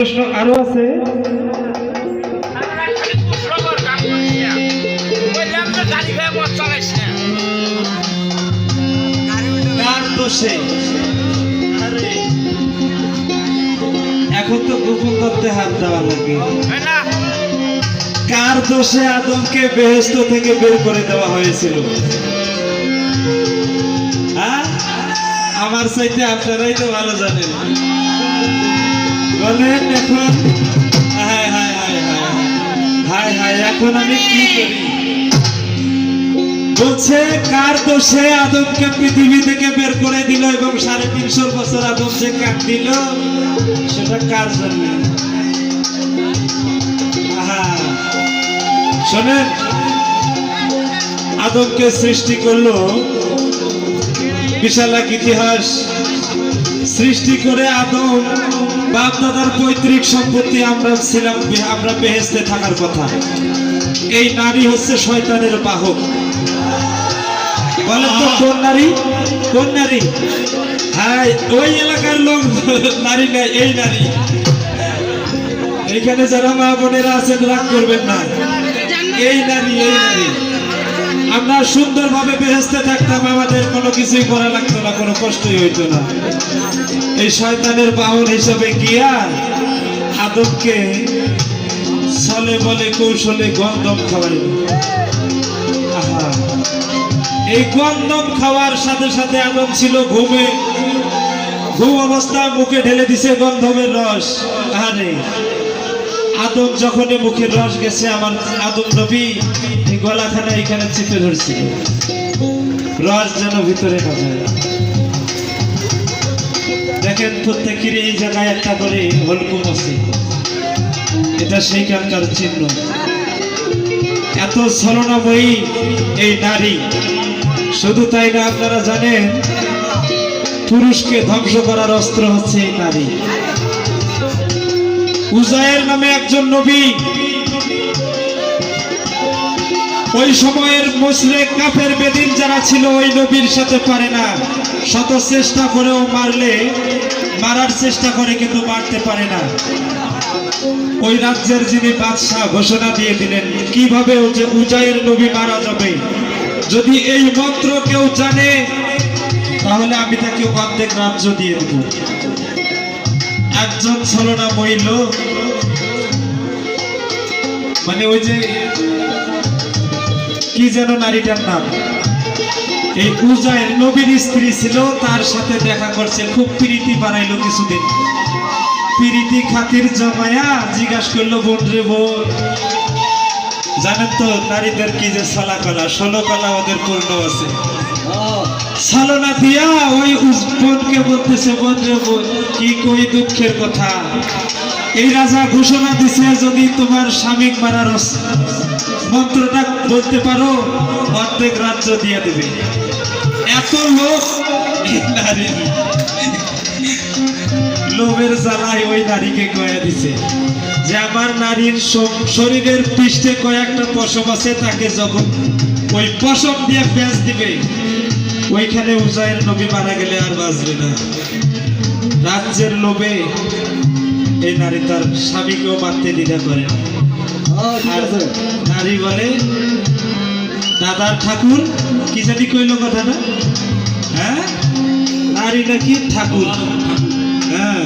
প্রশ্ন আরো আছে। এখন তো গোপন করতে হাত দেওয়া লাগে। কার দোষে আদমকে বেহেশত থেকে বের করে দেওয়া হয়েছিল? আমার চাইতে আপনারাই তো ভালো জানেন। বলেন এখন হায় হায় হায় হায় হায় হায় এখন আমি কি করি? বলছে কার দোষে আদমকে পৃথিবী থেকে বের করে দিল এবং ৩৫০ বছর আদম যে কাট দিল সেটা কার জন্য? শোনেন, আদমকে সৃষ্টি করলো বিশাল এক ইতিহাস। সৃষ্টি করে আদম বাপ দাদার পৈতৃক সম্পত্তি আমরা বেহেশতে থাকার কথা। এই নারী হচ্ছে শয়তানের বাহক। বলেন তো কোন নারী? কোন নারী? হ্যাঁ, ওই এলাকার লোক নারী না, এই নারী। এখানে যারা মা বোনেরা আছেন রাগ করবেন না, এই নারী, এই নারী। আমরা সুন্দরভাবে বেহেশতে থাকতাম, আমাদের কোনো কিছুই করা লাগতো না, কোনো কষ্টই হইতো না। এই শয়তানের বাহন হিসেবে গিয়া আদমকে ছলে বলে কৌশলে গন্ধম খাওয়াইল। এই গন্ধম খাওয়ার সাথে সাথে আদম ছিল ঘুমে, ঘুম অবস্থা মুখে ঢেলে দিছে গন্ধমের রস। আরে আদম যখনই মুখের রস গেছে, আমার আদম নবী গলাখানা এখানে চেপে ধরছিল, রস যেন ভিতরে না যায়। দেখেন প্রত্যেকের এই জায়গায় একটা করে হলকুম আছে, এটা সেইখানকার চিহ্ন। এত ছলনাময়ী এই নারী। শুধু তাই না, আপনারা জানেন পুরুষকে ধ্বংস করার অস্ত্র হচ্ছে এই নারী। উজায়ের নামে একজন নবী, ওই সময়ের মুশরিক কাফের বেদিন যারা ছিল ওই নবীর সাথে পারে না। শত চেষ্টা করেও মারার চেষ্টা করে, কিন্তু মারতে পারে না। ওই রাজ্যের যিনি বাদশাহ ঘোষণা দিয়ে দিলেন কিভাবে উজায়ের নবী মারা যাবে। যদি এই মন্ত্র কেউ জানে তাহলে আমি তাকে অর্ধেক রাজ্য দিয়ে দেব। একজন ছলনাময়ী লোক, মানে ওই যে কি যেন নারীটার নাম, এই উজায়ের নবীর স্ত্রী ছিল, তার সাথে দেখা করছে, খুব প্রীতি বানাইলো কিছুদিন। প্রীতি খাতির জমায়া জিজ্ঞাসা করলো, বোন রে বোন, জানেন তো নারীদের কি যে ছলাকলা, 16 কলা ওদের পূর্ণ আছে। ছলনা দিয়া ওই বোনকে বলতেছে, বোন রে বোন, কি কই দুঃখের কথা, এই রাজা ঘোষণা দিছে যদি তোমার স্বামী মারার মন্ত্রটা বলতে পারো অর্ধেক রাজ্য দিয়ে দেবে। এত লোক নারী লোভের জ্বালায় ওই নারীকে কয়ে দিছে যে আমার নারীর শরীরের পৃষ্ঠে কয়েকটা পশম আছে, তাকে যখন ওই পশম দিয়ে পেঁচ দিবে, ওইখানে উজায়ের নবী মারা গেলে আর বাঁচবে না। রাজ্যের লোভে এই নারী তার স্বামীকেও মারতে দ্বিধা করে। নারী বলে, দাদার ঠাকুর কি জানি কইল কথাটা, হ্যাঁ, নারী নাকি ঠাকুর। হ্যাঁ,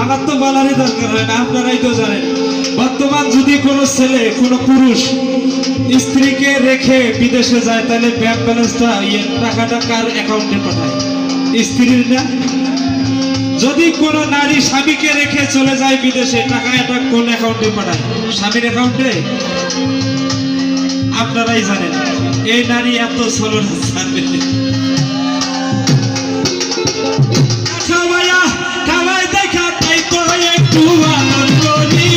আমার তো বলারই দরকার হয় না, আপনারাই তো জানেন। বর্তমান যদি কোনো ছেলে, কোনো পুরুষ স্ত্রীকে রেখে বিদেশে যায়, তাহলে ব্যাংক ব্যালেন্সটা টাকাটা কার অ্যাকাউন্টে পাঠায়? স্ত্রীর না? যদি কোনো নারী স্বামীকে রেখে চলে যায় বিদেশে, টাকাটা কোন অ্যাকাউন্টে পাঠায়? স্বামীর অ্যাকাউন্টে। আপনারাই জানেন এই নারী এত ছলনা জানে। খাওয়াই দেখা তাই তো একটু আনন্দ করি,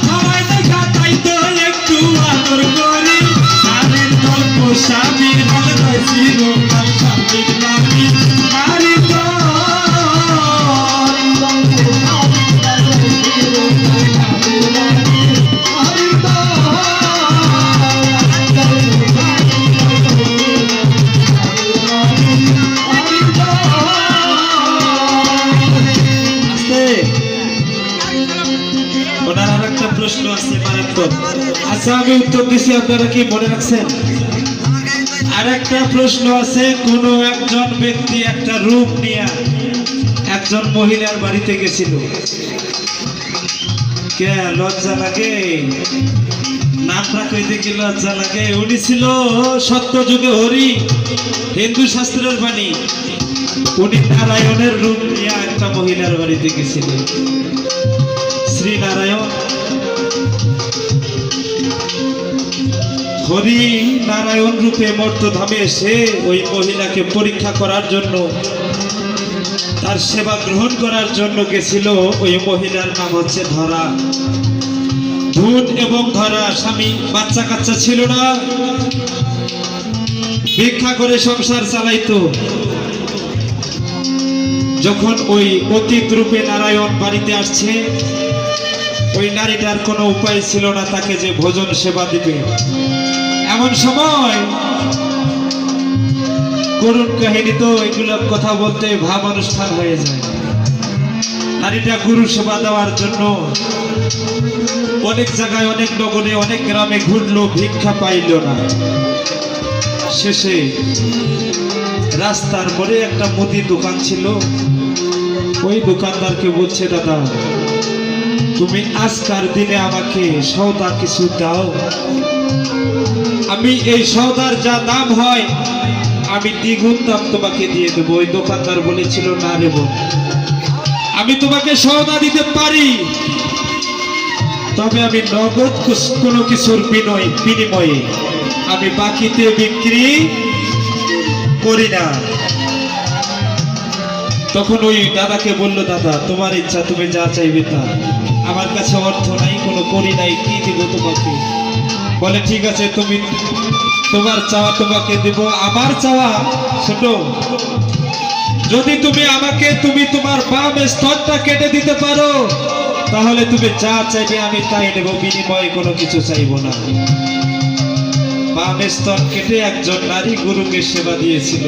খাওয়াই দেখা তাই তো একটু আদর করি। নারীর গল্প স্বামীর ভালোবাসি, স্বামীর নারী নারী তো আচ্ছা আমি উত্তর দিছি, আপনারা কি মনে রাখছেন? আর একটা প্রশ্ন আছে, কোন একজন ব্যক্তি একটা রূপ নিয়ে একজন মহিলার বাড়িতে গেছিল। কে লজ্জা লাগে? নামটা কইতে কি লজ্জা লাগে? উনি ছিল সত্য যুগে হরি, হিন্দু শাস্ত্রের বাণী। উনি নারায়ণের রূপ নিয়ে একটা মহিলার বাড়িতে গেছিলেন। শ্রী নারায়ণ হরি নারায়ণ রূপে মর্তধামে এসে ওই মহিলাকে পরীক্ষা করার জন্য, তার সেবা গ্রহণ করার জন্য গেছিল। ওই মহিলার নাম হচ্ছে ধরা। ধুন এবং ধরা স্বামী, বাচ্চা কাচ্চা ছিল না, ভিক্ষা করে সংসার চালাইতো। যখন ওই অতীত রূপে নারায়ণ বাড়িতে আসছে, ওই নারীটার কোনো উপায় ছিল না তাকে যে ভোজন সেবা দিবে। এমন সময় করুণ কাহিনী তো, এগুলো কথা বলতে ভাব অনুষ্ঠান হয়ে যায়। নারীটা গুরু সেবা দেওয়ার জন্য অনেক জায়গায়, অনেক নগরে, অনেক গ্রামে ঘুরলো, ভিক্ষা পাইল না। শেষে রাস্তার পরে একটা মুদি দোকান ছিল। ওই দোকানদারকে বলছে, দাদা তুমি আজকার দিনে আমাকে সওদা কিছু দাও, আমি এই সওদার যা দাম হয় আমি দ্বিগুণ দাম তোমাকে দিয়ে দেবো। ওই দোকানদার বলেছিল, না রে বোন, আমি তোমাকে সওদা দিতে পারি, তবে আমি নগদ কোনো কিছুর বিনিময়ে আমি বাকিতে বিক্রি করি না। তখন ওই দাদাকে বলল, দাদা তোমার ইচ্ছা, তুমি যা চাইবে তা, আমার কাছে অর্থ নাই, কোনো করি নাই, কি দিব তোমাকে? বলে ঠিক আছে, তুমি তোমার চাওয়া তোমাকে দেব। আমার চাওয়া ছোট, যদি তুমি আমাকে, তুমি তোমার বাম স্তরটা কেটে দিতে পারো, তাহলে তুমি যা চাইবে আমি তাই নেব, বিনিময়ে কোনো কিছু চাইবো না। বাম স্তর কেটে একজন নারী গুরুকে সেবা দিয়েছিল।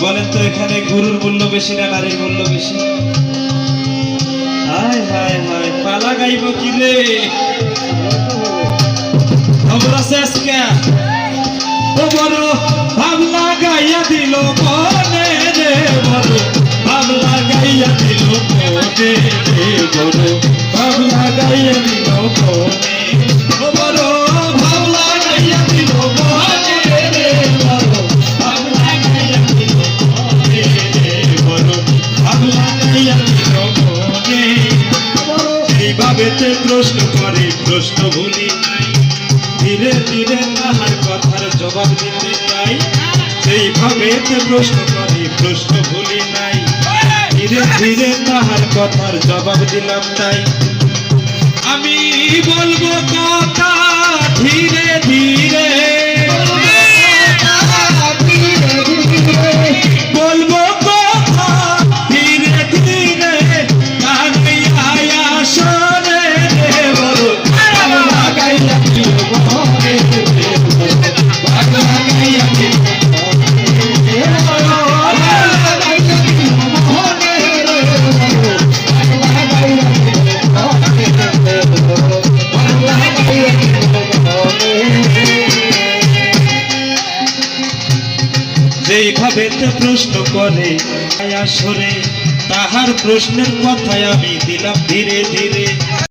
বলেন তো এখানে গুরুর মূল্য বেশি না নারীর মূল্য বেশি? হায় হায় হায়, পালা গাইব কি রে? খবর আছে আজকে? ও বড় ভাবলা গাইয়া দিল মনে রে, বড় ভাবলা গাইয়া দিল মনে রে, বড় ভাবলা গাইয়া দিল মনে। ও বড় ভাবলা গাইয়া দিল মনে রে, বড় ভাবলা গাইয়া দিল মনে রে, বড় ভাবলা গাইয়া দিল মনে। এইভাবে প্রশ্ন করে, প্রশ্ন ভুলি নাই, ধীরে ধীরে তাহার কথার জবাব দিতে চাই। সেইভাবে প্রশ্ন করি, প্রশ্ন ভুলি নাই, ধীরে ধীরে তাহার কথার জবাব দিলাম তাই। আমি বলবো কথা ধীরে ধীরে, বলবো কথা ধীরে ধীরে, কানাইয়া শোনে রে, বলো ভাবলা গাইয়া দিল মনে রে, ভাবলা গাইয়া দিল মনে, ভাবলা গাইয়া দিল মনে রে, ভাবলা গাইয়া দিল মনে রে, ভাবলা গাইয়া দিল মনে। যেইভাবে প্রশ্ন করে আসরে, তাহার প্রশ্নের কথায় আমি দিলাম ধীরে ধীরে।